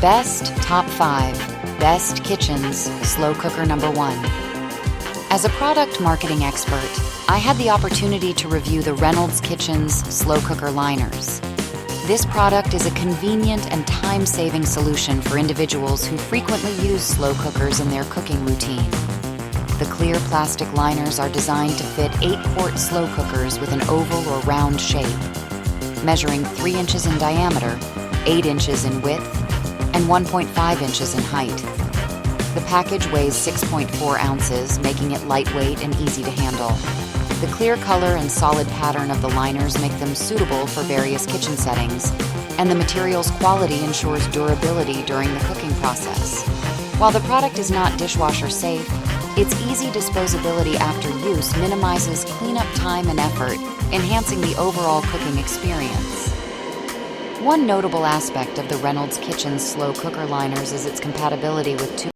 Best Top 5 Best Kitchens Slow Cooker Number 1. As a product marketing expert, I had the opportunity to review the Reynolds Kitchens Slow Cooker Liners. This product is a convenient and time-saving solution for individuals who frequently use slow cookers in their cooking routine. The clear plastic liners are designed to fit 8-quart slow cookers with an oval or round shape, measuring 3 inches in diameter, 8 inches in width, and 1.5 inches in height. The package weighs 6.4 ounces, making it lightweight and easy to handle. The clear color and solid pattern of the liners make them suitable for various kitchen settings, and the material's quality ensures durability during the cooking process. While the product is not dishwasher safe, its easy disposability after use minimizes cleanup time and effort, enhancing the overall cooking experience. One notable aspect of the Reynolds Kitchens slow cooker liners is its compatibility with